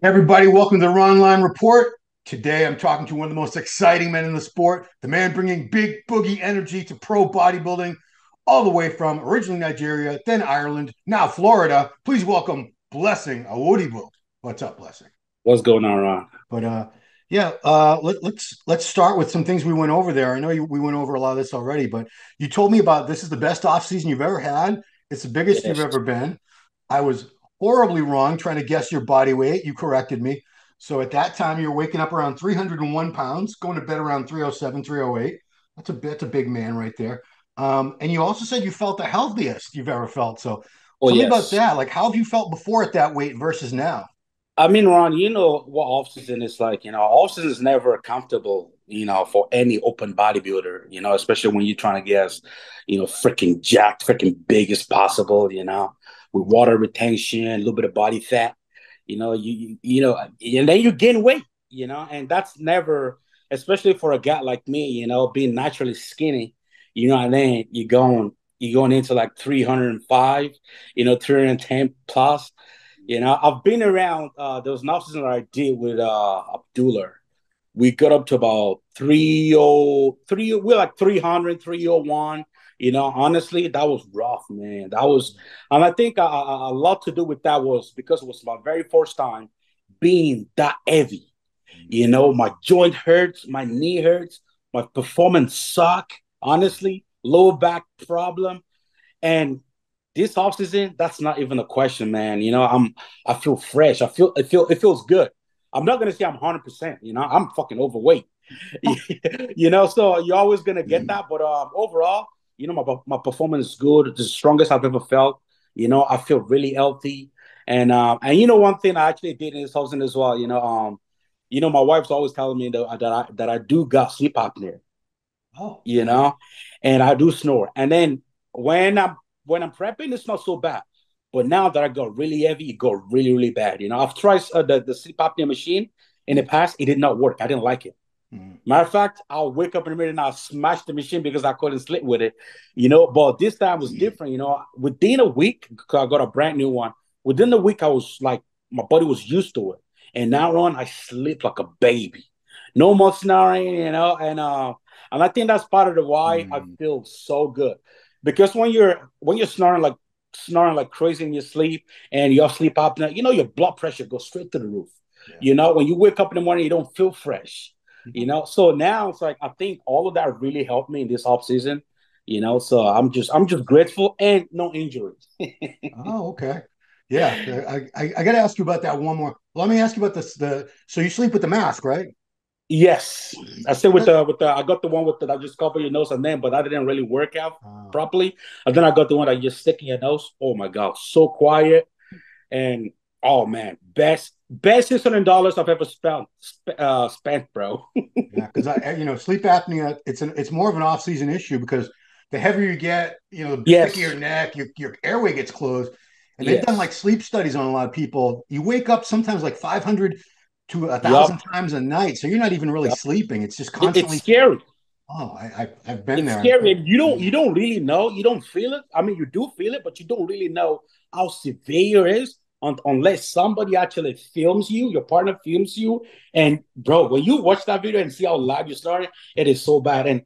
Everybody, welcome to the Ronline Report. Today, I'm talking to one of the most exciting men in the sport, the man bringing big boogie energy to pro bodybuilding, all the way from originally Nigeria, then Ireland, now Florida. Please welcome Blessing Awodibu. What's up, Blessing? What's going on, Ron? But yeah, let's start with some things we went over there. I know we went over a lot of this already, but you told me about this is the best off season you've ever had. It's the biggest you've Yes. ever been. I was horribly wrong trying to guess your body weight. You corrected me. So at that time, you were waking up around 301 pounds, going to bed around 307, 308. That's a big man right there. And you also said you felt the healthiest you've ever felt. So Oh, tell me about yes. that. Like, how have you felt before at that weight versus now? I mean, Ron, you know what off-season is like. Off-season is never comfortable, for any open bodybuilder, especially when you're trying to get as, freaking jacked, freaking big as possible, with water retention, a little bit of body fat, and then you gain weight, and that's never, especially for a guy like me, being naturally skinny, and then you're going into like 305, 310 plus. I've been around those nurses that I did with Abdullah. We got up to about 303, we're like 300, 301. Honestly, that was rough, man. And I think a lot to do with that was because it was my very first time being that heavy. My joint hurts, my knee hurts, my performance suck, honestly, low back problem. And this offseason, that's not even a question, man. I feel fresh. It feels good. I'm not gonna say I'm 100%, I'm fucking overweight. So you're always gonna get that. But overall, my performance is good, the strongest I've ever felt. I feel really healthy. And one thing I actually did in this offseason as well, my wife's always telling me that I do got sleep apnea, Oh, you know, and I do snore. And then when I'm prepping, it's not so bad. But now that I got really heavy, it got really, really bad. I've tried the sleep apnea machine in the past. It did not work. I didn't like it. mm, Matter of fact, I'll wake up in the middle and I'll smash the machine because I couldn't sleep with it. But this time was different. Within a week, because I got a brand new one. Within the week, I was like, my body was used to it. And now on, I sleep like a baby. No more snoring, and I think that's part of the why I mm. feel so good. Because when you're snoring like crazy in your sleep and your sleep apnea, your blood pressure goes straight to the roof. Yeah. When you wake up in the morning, you don't feel fresh. So now it's like I think all of that really helped me in this off season. So I'm just grateful and no injuries. Oh, okay. Yeah, I got to ask you about that one more. Let me ask you about this. So you sleep with the mask, right? Yes, I said with That, the I got the one with the I just cover your nose and then, but that didn't really work out uh, properly. And then I got the one that you just stick in your nose. Oh my god, so quiet and oh man, best $600 I've ever spent, bro. yeah, because sleep apnea. It's more of an off season issue because the heavier you get, the thicker your Yes, neck, your airway gets closed, and they've done like yes, sleep studies on a lot of people. You wake up sometimes like 500 to a thousand yup, times a night, so you're not even really yup. sleeping. It's just It's constantly. scary. Oh, I've been It's there. scary, and you don't really know. You don't feel it. I mean, you do feel it, but you don't really know how severe it is unless somebody actually films you, your partner films you. And bro, when you watch that video and see how loud you started, it is so bad. And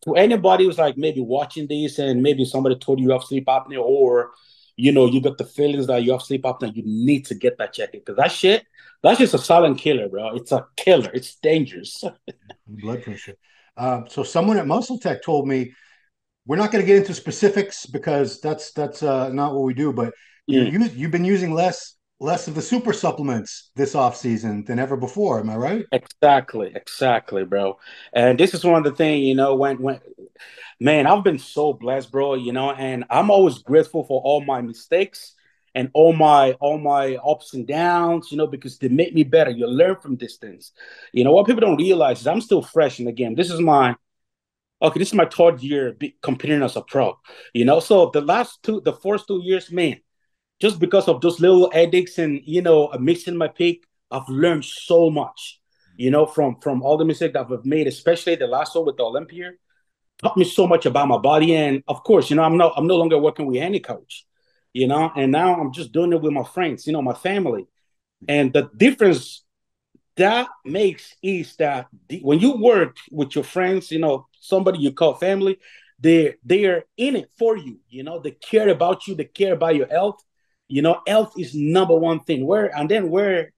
to anybody who's like maybe watching this and maybe somebody told you have sleep apnea or you got the feelings that you have sleep apnea, you need to get that checked because that's just a silent killer, bro. It's a killer. It's dangerous. Blood pressure. So someone at Muscletech told me we're not going to get into specifics because that's not what we do. But you've been using less of the super supplements this off season than ever before. Am I right? Exactly, bro. And this is one of the things, when man, I've been so blessed, bro, and I'm always grateful for all my mistakes and all my ups and downs, because they make me better. You learn from these things. What people don't realize is I'm still fresh in the game. This is my third year competing as a pro. So the first 2 years, man, just because of those little edicts and mixing my pick, I've learned so much. From all the mistakes that I've made, especially the last one with the Olympia, taught me so much about my body. And of course, I'm no longer working with any coach. And now I'm just doing it with my friends, my family. And the difference that makes is that when you work with your friends, somebody you call family, they're in it for you. They care about you. They care about your health. Health is number one thing. Where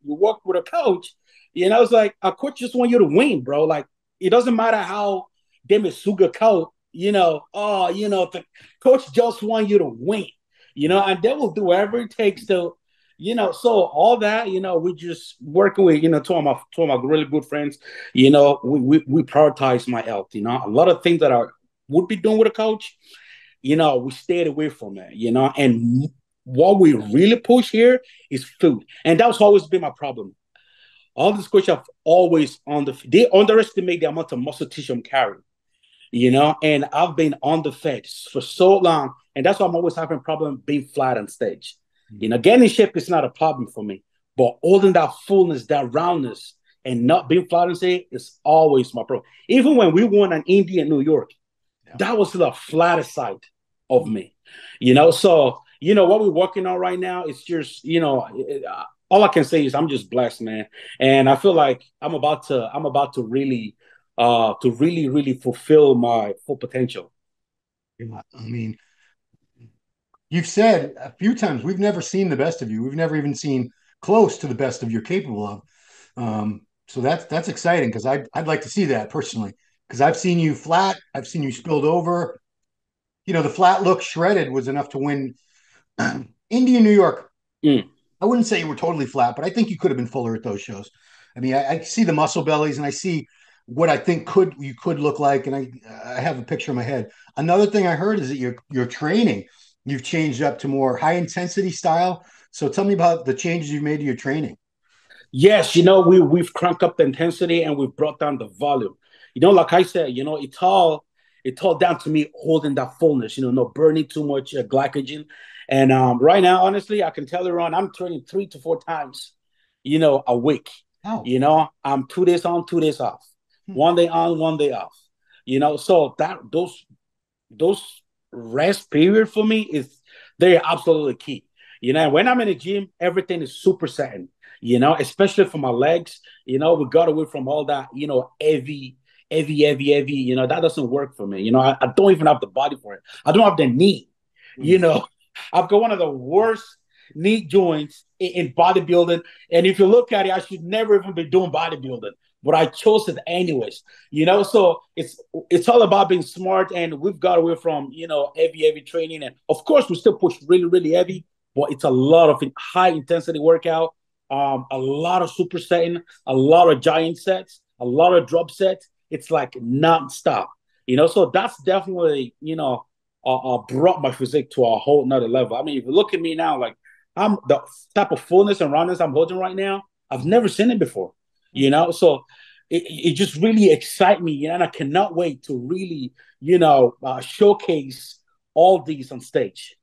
you work with a coach, it's like a coach just want you to win, bro. Like it doesn't matter how they may sugarcoat, the coach just want you to win, and they will do whatever it takes to so all that, we just working with, two of my really good friends, we prioritize my health, a lot of things that I would be doing with a coach, we stayed away from it, and what we really push here is food. And that's always been my problem. All these coaches have always they underestimate the amount of muscle tissue I'm carrying, and I've been underfed for so long. And that's why I'm always having a problem being flat on stage. Getting in shape is not a problem for me, but holding that fullness, that roundness, and not being flat on stage is always my problem. Even when we won an Indy in New York, that was the flatter side of me, So, what we're working on right now is just, all I can say is I'm just blessed, man. And I feel like I'm about to really, really fulfill my full potential. I mean, you've said a few times we've never seen the best of you. We've never even seen close to the best of you're capable of. So that's exciting because I'd like to see that personally because I've seen you flat, I've seen you spilled over. The flat look shredded was enough to win Indy, New York. Mm. I wouldn't say you were totally flat, but I think you could have been fuller at those shows. I mean, I see the muscle bellies and I see what I think you could look like, and I have a picture in my head. Another thing I heard is that your training, you've changed up to more high intensity style. So tell me about the changes you've made to your training. Yes, we've cranked up the intensity and we've brought down the volume. Like I said, it's all down to me holding that fullness. Not burning too much glycogen. And right now, honestly, I can tell you, Ron, I'm training 3 to 4 times, a week. Oh, I'm 2 days on, 2 days off, one day on, one day off. So that those rest period for me is they're absolutely key. When I'm in the gym, everything is super setting, especially for my legs. We got away from all that, heavy, that doesn't work for me. I don't even have the body for it. I don't have the knee, you know. I've got one of the worst knee joints in bodybuilding. And if you look at it, I should never even be doing bodybuilding, but I chose it anyways. So it's all about being smart, and we've got away from heavy training, and of course we still push really really heavy, but it's a lot of high intensity workout, a lot of supersetting, a lot of giant sets, a lot of drop sets. It's like non-stop. So that's definitely brought my physique to a whole nother level. I mean, if you look at me now, like I'm the type of fullness and roundness I'm holding right now, I've never seen it before. So it just really excites me, and I cannot wait to really, showcase all these on stage.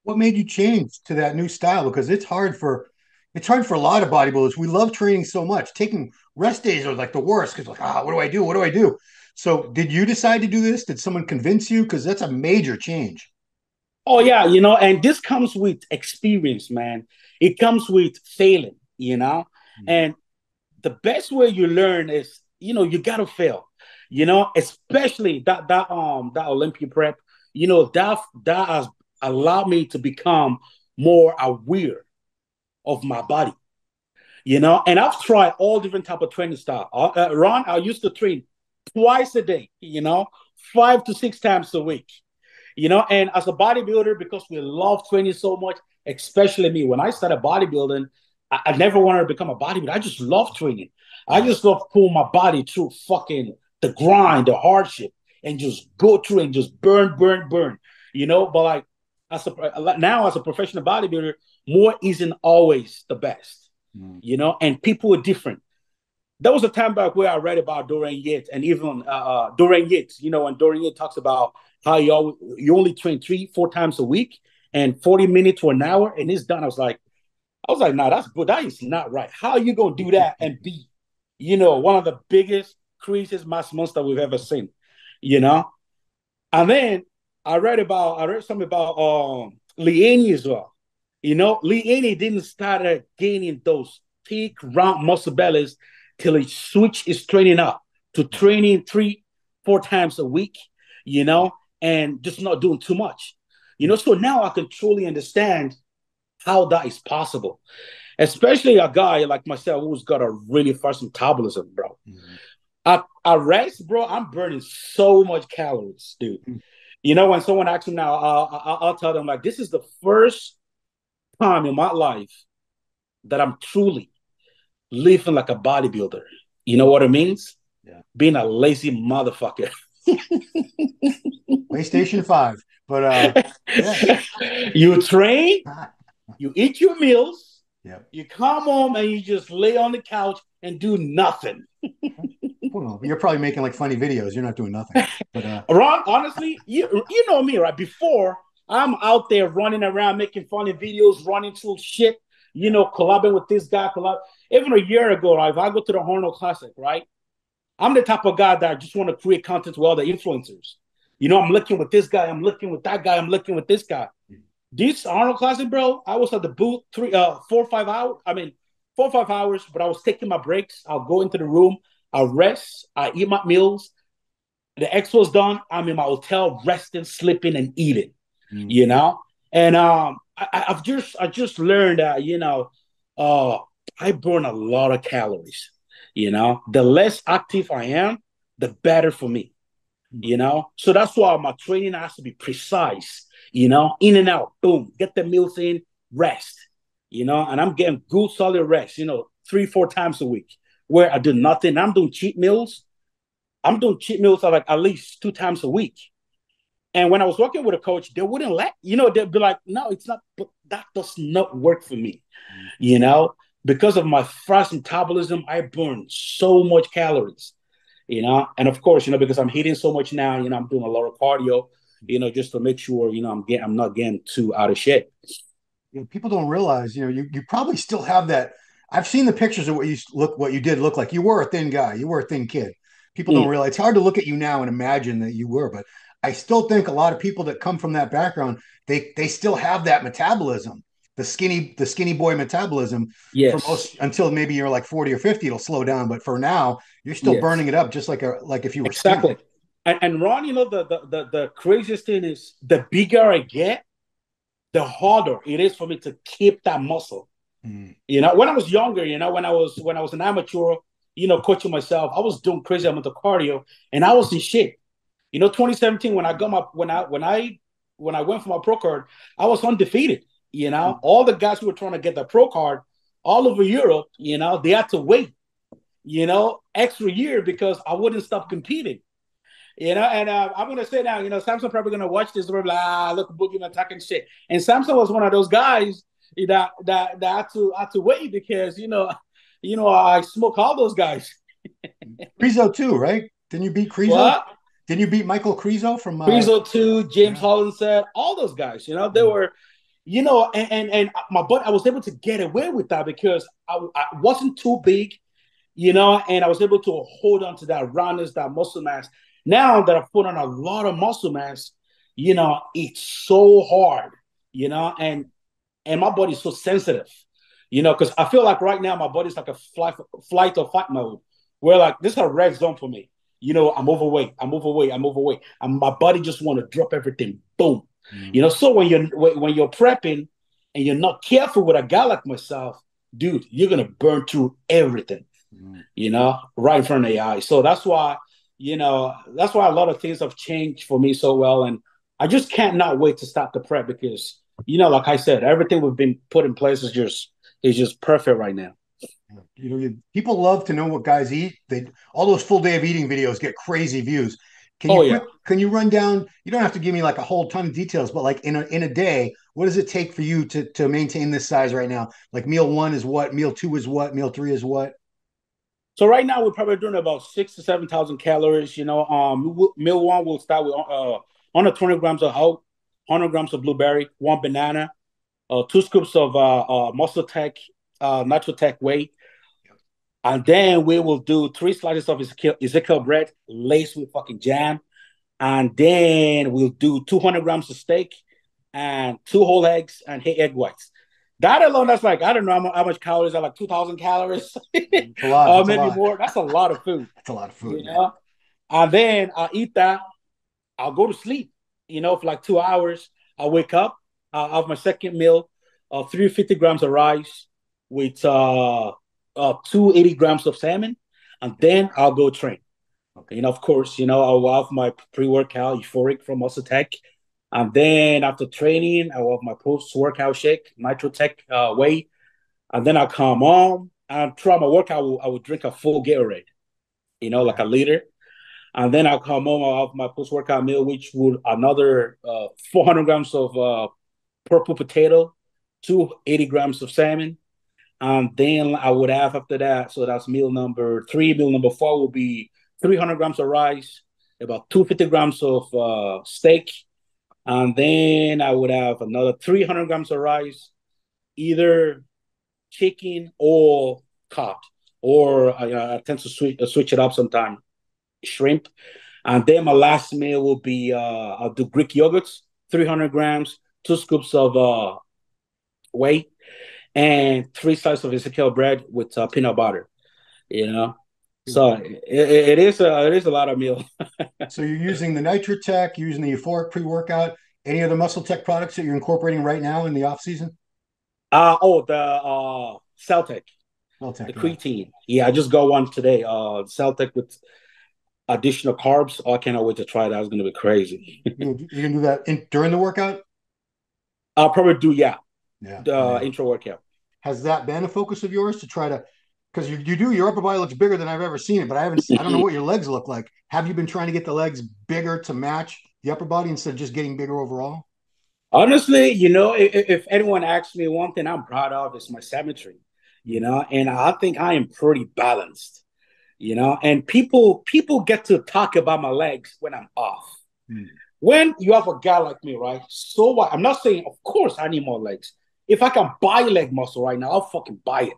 what made you change to that new style? Because it's hard for a lot of bodybuilders. We love training so much. Taking rest days are like the worst because like, what do I do? What do I do? So did you decide to do this? Did someone convince you? Because that's a major change. Oh yeah, and this comes with experience, man. It comes with failing. Mm. And the best way you learn is, you gotta fail, especially that Olympia prep, that has allowed me to become more aware of my body, and I've tried all different type of training style. Ron, I used to train twice a day, 5 to 6 times a week, and as a bodybuilder, because we love training so much, especially me, when I started bodybuilding, I never wanted to become a bodybuilder. I just love training. I just love pulling my body through fucking the grind, the hardship, and just go through and just burn, burn, burn. But like now as a professional bodybuilder, more isn't always the best. Mm. And people are different. There was a time back where I read about Dorian Yates, and even Dorian Yates, and Dorian Yates talks about how you only train 3-4 times a week and 40 minutes to an hour, and it's done. I was like, nah, that's good. That is not right. How are you gonna do that and be, one of the biggest craziest mass monster we've ever seen, you know? And then I read something about Liani as well. Lee Haney didn't start gaining those thick, round muscle bellies till he switched his training up to training 3-4 times a week, and just not doing too much. So now I can truly understand how that is possible, especially a guy like myself who's got a really fast metabolism, bro. Mm-hmm. At rest, bro, I'm burning so much calories, dude. Mm-hmm. When someone asks me now, I'll tell them, like, this is the first time in my life that I'm truly living like a bodybuilder. You know what it means? Yeah. Being a lazy motherfucker. PlayStation 5. But yeah. You train, you eat your meals, you come home and you just lay on the couch and do nothing. Well, you're probably making like funny videos. You're not doing nothing. But Ron, honestly, you know me, right? Before, I'm out there running around making funny videos, running through shit, collabing with this guy. Even a year ago, right, if I go to the Hornell Classic, right, I'm the type of guy that I just want to create content with all the influencers. I'm looking with this guy, I'm looking with that guy, I'm looking with this guy. This Arnold Classic, bro, I was at the booth 4 or 5 hours. 4 or 5 hours, but I was taking my breaks. I'll go into the room, I'll rest, I eat my meals. The expo's done. I'm in my hotel, resting, sleeping, and eating. And I just learned that I burn a lot of calories. The less active I am, the better for me. So that's why my training has to be precise. In and out, boom, get the meals in, rest. And I'm getting good solid rest. 3-4 times a week where I do nothing. I'm doing cheat meals. I'm doing cheat meals like at least 2 times a week. And when I was working with a coach, they wouldn't they'd be like, no, it's not, but that does not work for me. Because of my fast metabolism, I burn so much calories, and of course, because I'm eating so much now, I'm doing a lot of cardio, just to make sure, I'm not getting too out of shape. People don't realize, you probably still have that. I've seen the pictures of what you did look like. You were a thin guy. You were a thin kid. People don't realize. It's hard to look at you now and imagine that you were, but I still think a lot of people that come from that background, they still have that metabolism, the skinny boy metabolism. Yes. For most, until maybe you're like 40 or 50, it'll slow down. But for now, you're still burning it up, just like if you were exactly. Skinny. And Ron, the craziest thing is the bigger I get, the harder it is for me to keep that muscle. When I was younger, when I was an amateur, coaching myself, I was doing crazy amount of cardio, and I was in shape. 2017 when I went for my pro card, I was undefeated. All the guys who were trying to get the pro card all over Europe, they had to wait, extra year because I wouldn't stop competing. And I'm gonna say now, Samson probably gonna watch this. We're like, look, Boogeyman talking shit. And Samson was one of those guys that had to wait because I smoke all those guys. Krizo too, right? Didn't you beat Krizo? What? Didn't you beat Michael Krizo from Krizo too? James Holland said all those guys. They were, and my butt. I was able to get away with that because I wasn't too big, and I was able to hold on to that roundness, that muscle mass. Now that I've put on a lot of muscle mass, it's so hard, and my body's so sensitive, because I feel like right now my body's like a flight or fight mode, where like this is a red zone for me. I'm overweight, and my body just want to drop everything. Boom. So when you're prepping and you're not careful with a guy like myself, dude, you're gonna burn through everything, right in front of the eye. So that's why. That's why a lot of things have changed for me so well. And I just can't not wait to start the prep because, like I said, everything we've been put in place is just perfect right now. People love to know what guys eat. All those full day of eating videos get crazy views. Can you run down? You don't have to give me like a whole ton of details, but like in a day, what does it take for you to maintain this size right now? Like meal 1 is what, meal 2 is what, meal 3 is what? So right now we're probably doing about 6,000 to 7,000 calories. Meal 1 will start with 120 grams of oat, 100 grams of blueberry, 1 banana, 2 scoops of Muscletech, Natural Tech whey, and then we will do 3 slices of Ezekiel bread laced with fucking jam, and then we'll do 200 grams of steak and 2 whole eggs and 8 egg whites. That alone, that's like, I don't know how much calories are, like 2,000 calories, It's a lot. That's a maybe lot. more. That's a lot of food, That's a lot of food, you man. know? And then I eat that. I'll go to sleep, for like 2 hours. I wake up. I'll have my second meal, 350 grams of rice with 280 grams of salmon. And then I'll go train. Okay. Of course, I'll have my pre-workout euphoric from Muscletech. And then after training, I will have my post-workout shake, Nitrotech whey. And then I'll come home and throughout my workout, I will drink a full Gatorade, like Okay. a liter. And then I'll come home, I'll have my post-workout meal, which would another 400 grams of purple potato, 280 grams of salmon. And then I would have after that, so that's meal number 3. Meal number 4 will be 300 grams of rice, about 250 grams of steak. And then I would have another 300 grams of rice, either chicken or cod, or I tend to switch it up sometimes, shrimp. And then my last meal will be I'll do Greek yogurts, 300 grams, 2 scoops of whey, and 3 slices of Ezekiel bread with peanut butter. You know, so it is a lot of meal. So you're using the Nitrotech, you're using the Euphoric pre-workout. Any other Muscle Tech products that you're incorporating right now in the off season? The Celtic, the Tech, yeah. creatine. Yeah, I just got one today. Celtic with additional carbs. Oh, I cannot wait to try that. It's gonna be crazy. You can do that during the workout. I'll probably do, yeah, Yeah, the yeah. intro workout. Has that been a focus of yours to try to? Because you do your upper body looks bigger than I've ever seen it, but I don't know what your legs look like. Have you been trying to get the legs bigger to match the upper body instead of just getting bigger overall? Honestly, if anyone asks me one thing I'm proud of is my symmetry, and I think I am pretty balanced, and people get to talk about my legs when I'm off. Hmm. When you have a guy like me, right? So what? I'm not saying, of course, I need more legs. If I can buy leg muscle right now, I'll fucking buy it.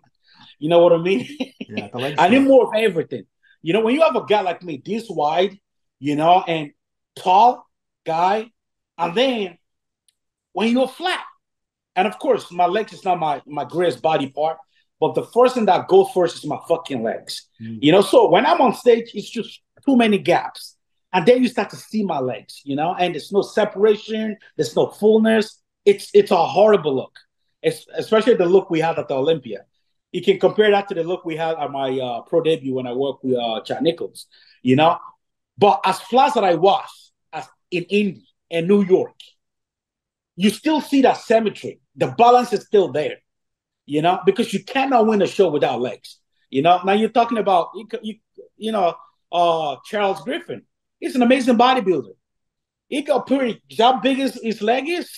You know what I mean? Yeah, the legs I need show. more of everything. When you have a guy like me, this wide, and tall guy, and then when you're flat, and of course, my legs is not my greatest body part, but the first thing that goes first is my fucking legs. Hmm. So when I'm on stage, it's just too many gaps. And then you start to see my legs, and there's no separation, there's no fullness. It's a horrible look, especially the look we had at the Olympia. You can compare that to the look we had at my pro debut when I worked with Chad Nichols, you know. But as flat as I was as in Indy and New York, you still see that symmetry. The balance is still there, because you cannot win a show without legs. Now you're talking about Charles Griffin. He's an amazing bodybuilder. He got pretty. How big his leg is?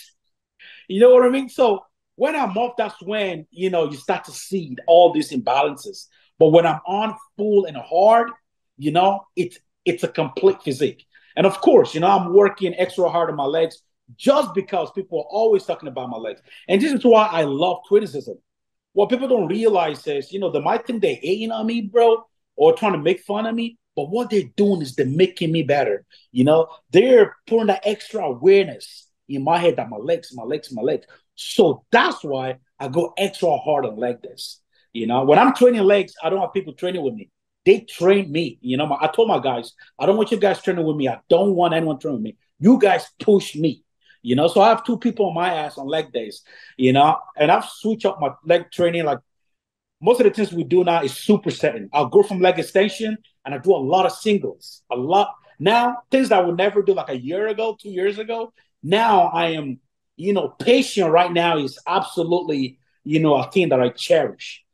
You know what I mean? So when I'm off, that's when you start to see all these imbalances. But when I'm on full and hard, it's a complete physique. And of course, I'm working extra hard on my legs just because people are always talking about my legs. And this is why I love criticism. What people don't realize is, they might think they're hating on me, bro, or trying to make fun of me. But what they're doing is they're making me better. They're putting that extra awareness in my head that my legs. So that's why I go extra hard on leg days. When I'm training legs, I don't have people training with me. They train me. I told my guys, I don't want you guys training with me. I don't want anyone training with me. You guys push me. So I have 2 people on my ass on leg days, and I've switched up my leg training. Like most of the things we do now is supersetting. I'll go from leg extension and I do a lot of singles, a lot. Now, things that I would never do like a year ago, 2 years ago. Now I am, patient right now is absolutely, a thing that I cherish,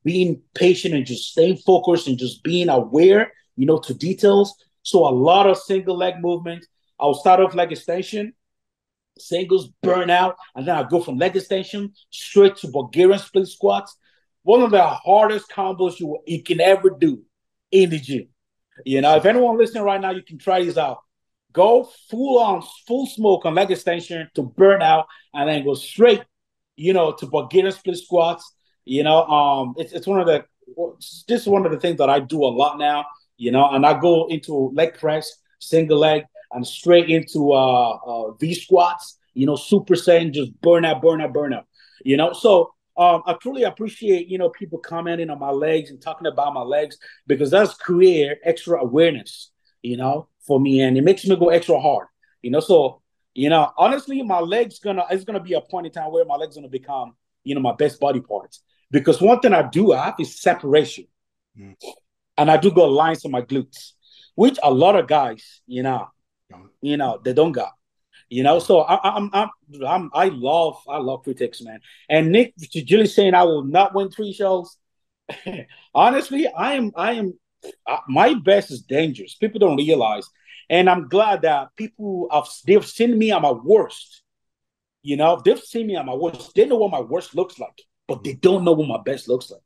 being patient and just staying focused and just being aware, to details. So a lot of single leg movements. I'll start off leg extension, singles, burn out, and then I go from leg extension straight to Bulgarian split squats. One of the hardest combos you can ever do in the gym. If anyone listening right now, you can try this out. Go full smoke on leg extension to burn out, and then go straight, to Bulgarian split squats. It's this is one of the things that I do a lot now. And I go into leg press, single leg, and straight into V squats. Super Saiyan, just burn out. So I truly appreciate, people commenting on my legs and talking about my legs because that's create extra awareness, for me. And it makes me go extra hard, So, honestly, my legs it's gonna be a point in time where my legs gonna become, my best body parts. Because one thing I do have is separation. Mm. And I do got lines on my glutes, which a lot of guys, they don't got. So I love critics, man. And Nick Julie saying I will not win 3 shows. Honestly, my best is dangerous. People don't realize, and I'm glad that they've seen me at my worst. They've seen me at my worst. They know what my worst looks like, but they don't know what my best looks like.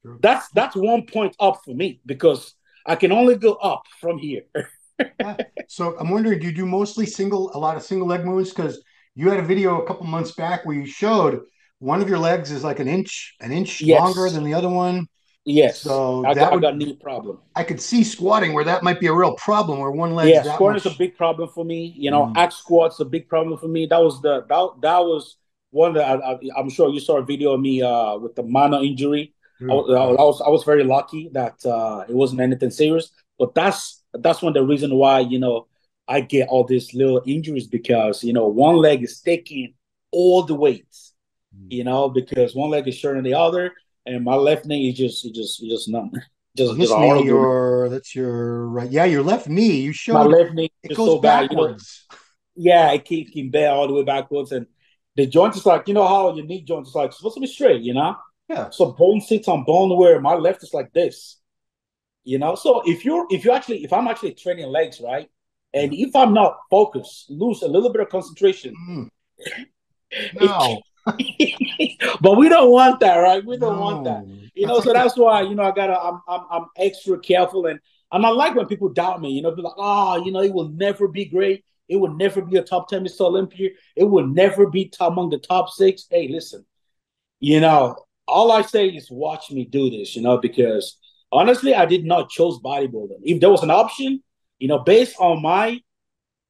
True. That's 1 point up for me because I can only go up from here. Yeah. So I'm wondering, do you do mostly a lot of single leg movements? Because you had a video a couple months back where you showed one of your legs is like an inch Yes. longer than the other one. Yes. So I got knee problem. I could see squatting where that might be a real problem, where one leg's that squatting much. is a big problem for me. Axe squat's a big problem for me. That was one that I'm sure you saw a video of me with the minor injury. I was very lucky that it wasn't anything serious. But that's one of the reasons why I get all these little injuries because one leg is taking all the weights, because one leg is shorter than the other, and my left knee is just numb. This knee, that's your right. Yeah, your left knee. You showed my left knee. It goes so backwards. Yeah, it can bear all the way backwards, and the joint is like how your knee joint is like supposed to be straight, Yeah. So bone sits on bone where my left is like this. So if I'm actually training legs, right? And if I'm not focused, lose a little bit of concentration. No. But we don't want that, right? We don't want that. So that's why, I'm extra careful. And I like when people doubt me, be like, it will never be great. It will never be a top 10 Mr. Olympia. It will never be among the top 6. Hey, listen, all I say is watch me do this, because honestly, I did not choose bodybuilding. If there was an option, based on my,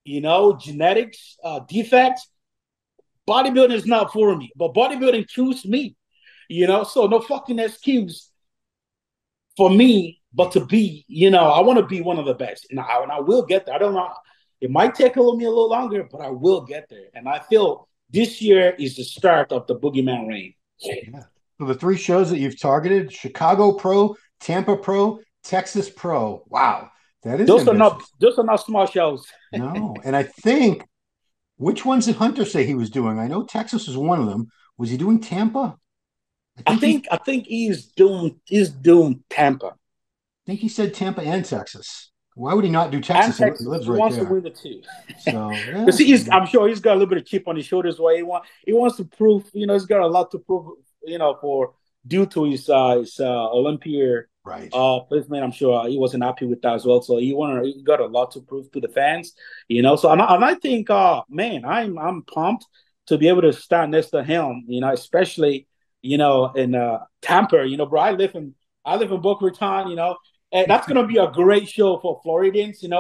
genetics defects, bodybuilding is not for me. But bodybuilding chose me, so no fucking excuse for me, but to be, I want to be one of the best. And I will get there. I don't know. It might take me a little longer, but I will get there. And I feel this year is the start of the boogeyman reign. Yeah. So the 3 shows that you've targeted: Chicago Pro, Tampa Pro, Texas Pro. Wow. That is those are not small shows. No. And I think, which ones did Hunter say he was doing? I know Texas was one of them. Was he doing Tampa? I think he's doing Tampa. I think he said Tampa and Texas. Why would he not do Texas? Texas. He lives he right wants there. to win the 2. So yeah. I'm sure he's got a little bit of chip on his shoulders. Why he wants to prove, he's got a lot to prove, for due to his Olympia placement. I'm sure he wasn't happy with that as well. So he got a lot to prove to the fans, So and I think, man, I'm pumped to be able to stand next to him, especially in Tampa, bro. I live in Boca Raton, and that's gonna be a great show for Floridians, and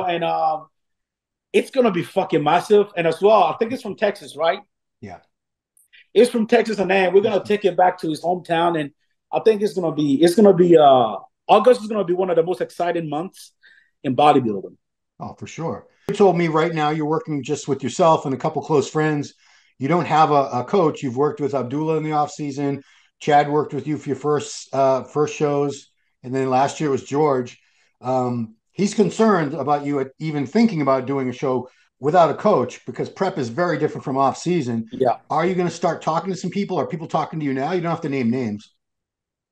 it's gonna be fucking massive. And as well, I think it's from Texas, right? Yeah. It's from Texas, and then we're gonna take it back to his hometown, and I think it's gonna be August is gonna be one of the most exciting months in bodybuilding. Oh, for sure. You told me right now you're working just with yourself and a couple close friends. You don't have a coach. You've worked with Abdullah in the off season. Chad worked with you for your first shows, and then last year was George. He's concerned about you even thinking about doing a show without a coach because prep is very different from off season. Yeah. Are you going to start talking to some people? Are people talking to you now? You don't have to name names.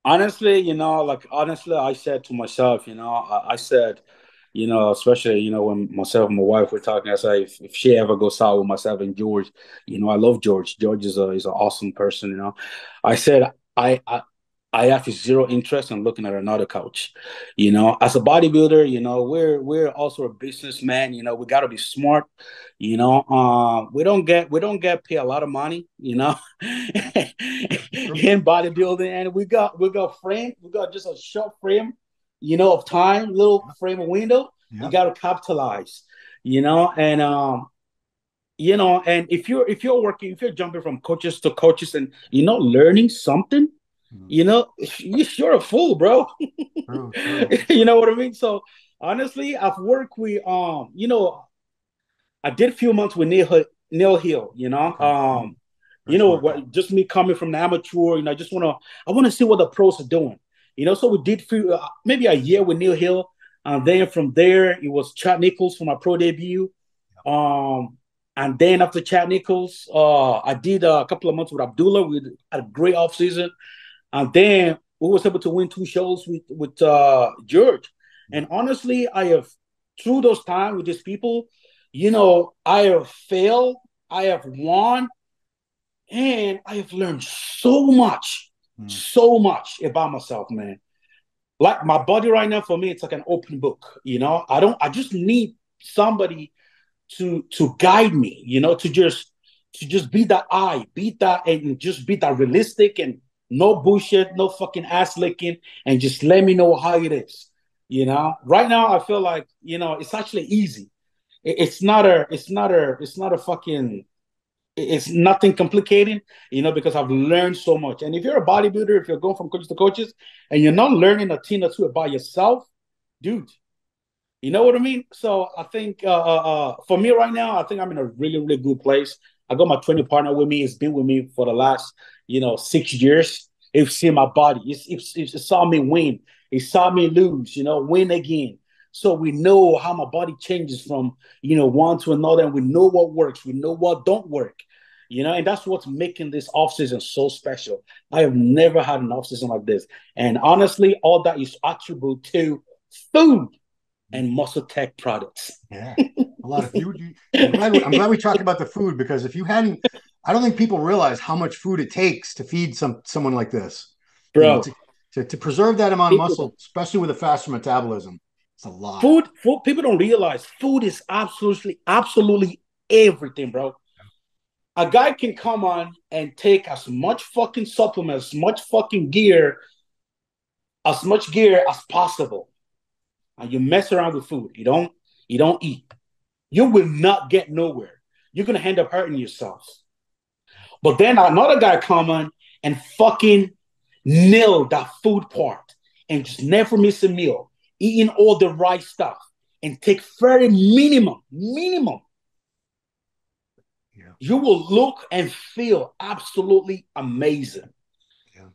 Honestly, I said to myself, I said, especially, when myself and my wife were talking, I said, if she ever goes out with myself and George, I love George. George is an awesome person, I said, I have zero interest in looking at another coach. As a bodybuilder, we're also a businessman. We got to be smart. We don't get paid a lot of money. In bodybuilding, and we got frame. We got just a short frame. Of time, little frame of window. You got to capitalize. And and if you're jumping from coaches to coaches and learning something, Mm. you're a fool, bro. True, true. You know what I mean? So honestly, I've worked with I did a few months with Neil Hill, Okay. Mm. Very smart guy. what, just me coming from the amateur, I want to see what the pros are doing, So we did maybe a year with Neil Hill, and then from there it was Chad Nichols for my pro debut, and then after Chad Nichols, I did a couple of months with Abdullah. We had a great off season, and then we was able to win 2 shows with George. And honestly, I have through those times with these people, I have failed, I have won, and I have learned Mm. so much about myself, man. Like my body right now, for me, it's like an open book. I just need somebody to guide me, to just be that eye, be that, and just be that realistic and no bullshit, no fucking ass licking, and just let me know how it is. Right now I feel like it's actually easy. It's not a fucking it's nothing complicated, because I've learned so much. And if you're a bodybuilder, if you're going from coaches to coaches, and you're not learning a thing or two about yourself, dude, you know what I mean? So I think for me right now, I think I'm in a really, really good place. I got my training partner with me. It's been with me for the last, 6 years. It's seen my body. It saw me win. It saw me lose, win again. So we know how my body changes from, one to another, and we know what works. We know what don't work. And that's what's making this offseason so special. I have never had an offseason like this. And honestly, all that is attribute to food and Muscletech products. Yeah, a lot of food. I'm glad we talked about the food because if you hadn't, I don't think people realize how much food it takes to feed someone like this. You know, Bro, to preserve that amount of people, muscle, especially with a faster metabolism, it's a lot. food, people don't realize food is absolutely everything, bro. A guy can come on and take as much fucking supplements, as much gear as possible, and you mess around with food. You don't eat. You will not get nowhere. You're gonna end up hurting yourself. But then another guy come on and fucking nail that food part and just never miss a meal, eating all the right stuff and take very minimum. Yeah, You will look and feel absolutely amazing. yeah,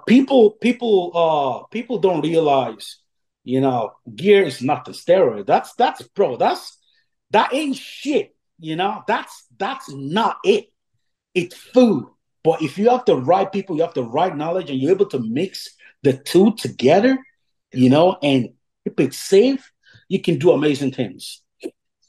People don't realize, gear is not the steroid. That's bro, that ain't shit. That's not it. It's food. But if you have the right people, you have the right knowledge, and you're able to mix the two together, yeah. and keep it safe, you can do amazing things.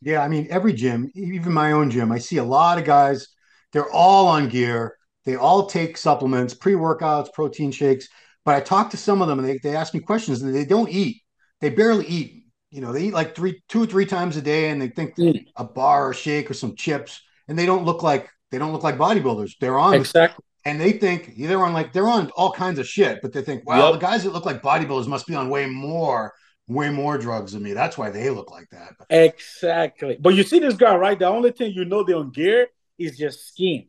Yeah, I mean, every gym, even my own gym, I see a lot of guys, they're all on gear. They all take supplements, pre-workouts, protein shakes. But I talk to some of them and they ask me questions and they don't eat. They barely eat. They eat like 2 or 3 times a day and they think Mm, a bar or shake or some chips. And they don't look like bodybuilders. They're on exactly. and they think they're on all kinds of shit, but they think, wow, the Yep. guys that look like bodybuilders must be on way more drugs than me. That's why they look like that. But Exactly. But you see this guy, right? The only thing they're on gear is just skin,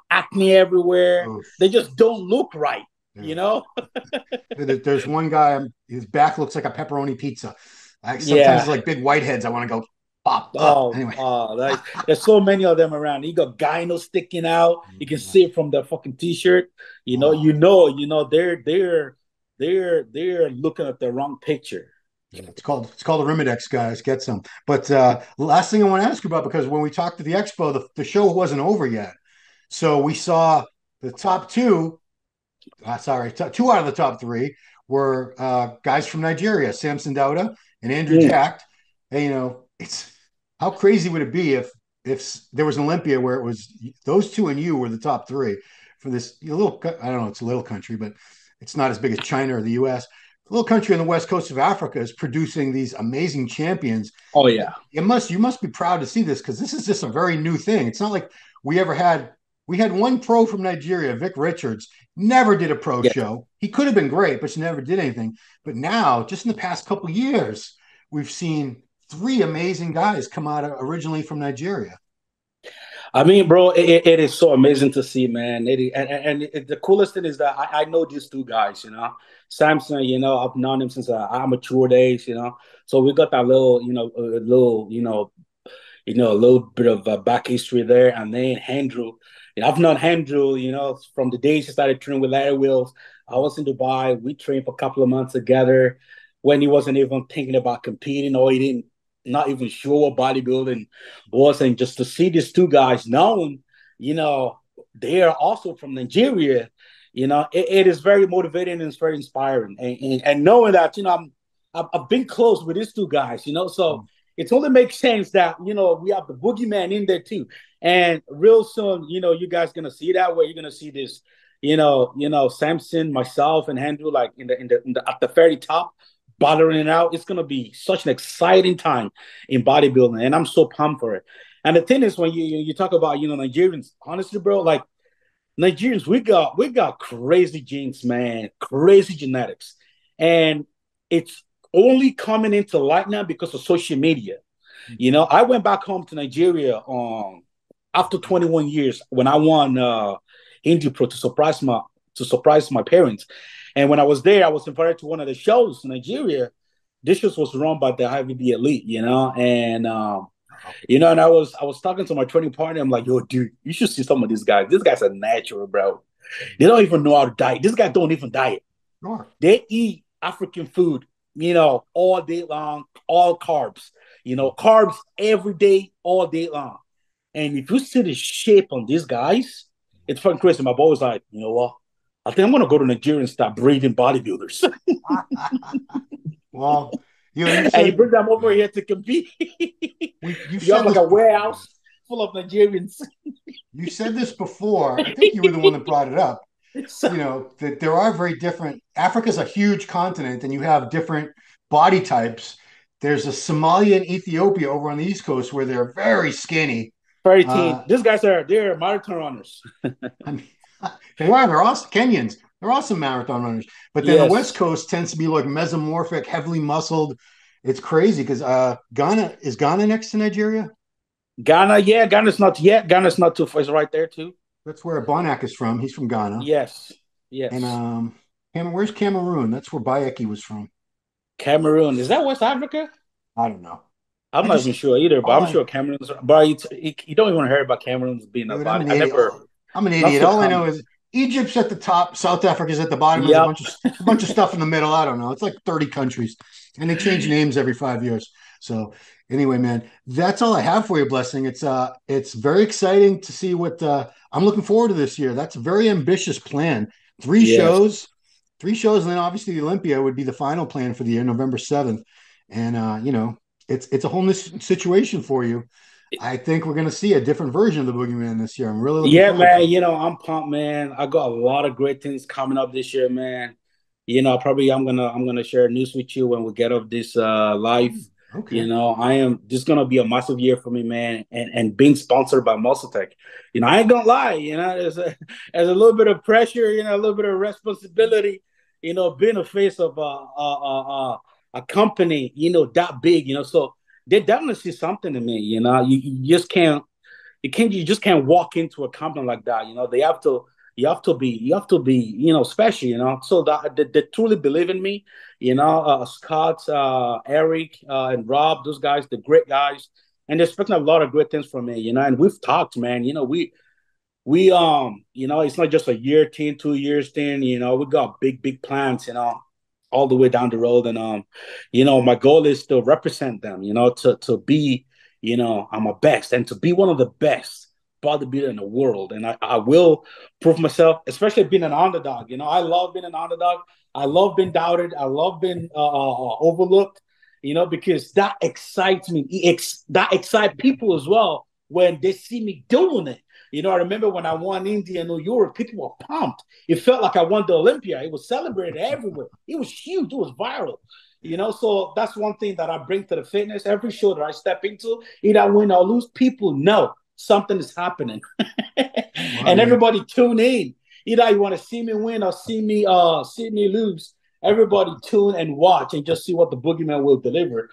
acne everywhere. oh, They just don't look right, yeah. you know? There's one guy, his back looks like a pepperoni pizza. Sometimes Yeah. it's like big whiteheads. I want to go pop up. Oh, Anyway, there's so many of them around. You got gyno sticking out. You can see it from the fucking t-shirt. oh, They're looking at the wrong picture. yeah, it's called a Rimidex, guys. Get some. But last thing I want to ask you about because when we talked to the expo, the show wasn't over yet. So we saw the top two. Sorry, two out of the top three were guys from Nigeria, Samson Dauda and Andrew Mm. Jacked. And it's how crazy would it be if there was an Olympia where it was those two and you were the top three for this little, I don't know, it's a little country, but it's not as big as China or the US. A little country on the west coast of Africa is producing these amazing champions. Oh yeah. You must be proud to see this because this is just a very new thing. It's not like we had one pro from Nigeria, Vic Richards, never did a pro Yeah. show. He could have been great, but she never did anything. But now, just in the past couple of years, we've seen three amazing guys come out originally from Nigeria. I mean, bro, it is so amazing to see, man. And the coolest thing is that I know these two guys, Samson, I've known him since our mature days, so we got that little, a little bit of back history there. And then Andrew, I've known Andrew, from the days he started training with Larry Wheels. I was in Dubai. We trained for a couple of months together when he wasn't even thinking about competing, or he didn't, not even sure what bodybuilding was. And just to see these two guys known, you know, they are also from Nigeria, it is very motivating and it's very inspiring. And knowing that, I've been close with these two guys, so it only makes sense that, we have the boogeyman in there too. And real soon, you guys gonna see that way. You're gonna see this, Samson, myself, and Andrew, like in the at the very top, bothering it out. It's gonna be such an exciting time in bodybuilding, and I'm so pumped for it. And the thing is, when you talk about Nigerians, honestly, bro, like Nigerians, we got crazy genes, man, crazy genetics, and it's only coming into light now because of social media. I went back home to Nigeria after 21 years when I won Indy Pro to surprise my parents. And when I was there, I was invited to one of the shows in Nigeria. This show was run by the IVB Elite, and I was talking to my training partner. I'm like, yo, dude, you should see some of these guys. These guys are natural, bro. They don't even know how to diet. These guys don't even diet. Sure. They eat African food, all day long, all carbs, carbs every day, all day long. And if you see the shape on these guys, it's fucking crazy. My boy was like, you know what? I think I'm gonna go to Nigeria and start breeding bodybuilders. Well, you And you bring them over here to compete. You have like a warehouse full of Nigerians. You said this before. I think you were the one that brought it up. That there are very different. Africa's a huge continent, and you have different body types. There's a Somalia and Ethiopia over on the East Coast where they're very skinny. Very teen. These guys they're marathon runners. I mean, they are. They're awesome. Kenyans. They're awesome marathon runners. But then the West Coast tends to be like mesomorphic, heavily muscled. It's crazy because Ghana next to Nigeria? Ghana, yeah. Ghana's not yet. Ghana's not too far. It's right there too. That's where Bonak is from. He's from Ghana. Yes. And where's Cameroon? That's where Bayeki was from. Cameroon. Is that West Africa? I don't know. I'm not even sure either, but I'm sure Cameroon's. But you don't even hear about Cameroon's being a body. I'm an idiot. All I know is Egypt's at the top, South Africa's at the bottom. Yep. There's a bunch of stuff in the middle. I don't know. It's like 30 countries, and they change names every 5 years. So anyway, man, that's all I have for you, Blessing. It's very exciting to see what I'm looking forward to this year. That's a very ambitious plan. Three shows, and then obviously the Olympia would be the final plan for the year, November 7th. And it's a whole new situation for you. I think we're going to see a different version of the Boogeyman this year. I'm really looking forward man. to it. I'm pumped, man. I got a lot of great things coming up this year, man. I'm gonna share news with you when we get off this live. Okay. I am just gonna be a massive year for me, man. And being sponsored by Muscletech. I ain't gonna lie. There's a little bit of pressure. A little bit of responsibility. Being a face of a company, that big. So they definitely see something in me. You just can't. You just can't walk into a company like that. You have to be, special, so that they truly believe in me, Scott, Eric, and Rob, those guys, the great guys, and they're expecting a lot of great things from me, and we've talked, man, we it's not just a year thing, 2 years thing, we got big plans, all the way down the road. And, my goal is to represent them, to be, I'm a best and to be one of the best bodybuilder in the world. And I will prove myself, especially being an underdog. I love being an underdog. I love being doubted. I love being overlooked, because that excites me. That excites people as well when they see me doing it. I remember when I won India and New York, people were pumped. It felt like I won the Olympia. It was celebrated everywhere. It was huge. It was viral. So that's one thing that I bring to the fitness. Every show that I step into, either win or lose, people know something is happening. And everybody tune in. Either you want to see me win or see me lose. everybody tune and watch and just see what the boogeyman will deliver.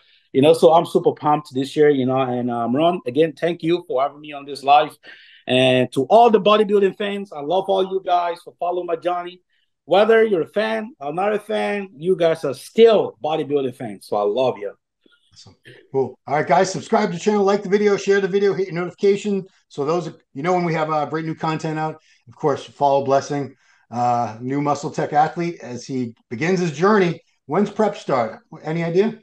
So I'm super pumped this year, and Ron, again, thank you for having me on this live. And to all the bodybuilding fans, I love all you guys for following my journey. Whether you're a fan or not a fan, you guys are still bodybuilding fans. So I love you. Awesome. Cool. All right, guys, subscribe to the channel, like the video, share the video, hit your notification. So those, when we have great new content out. Of course, follow Blessing, new Muscletech athlete as he begins his journey. When's prep start? Any idea?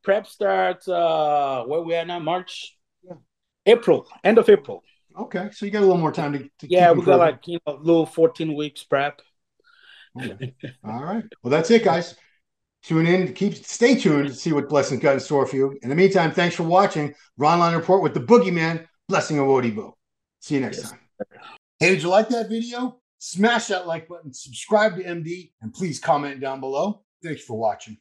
Prep starts, where we are now, March? Yeah. April, end of April. Okay, so you got a little more time to yeah, we got like a little 14 weeks prep. Okay. All right. Well, that's it, guys. Tune in. Stay tuned to see what Blessing's got in store for you. In the meantime, thanks for watching Ronline Report with the boogeyman, Blessing Awodibu. See you next time. Hey, did you like that video? Smash that like button, subscribe to MD, and please comment down below. Thanks for watching.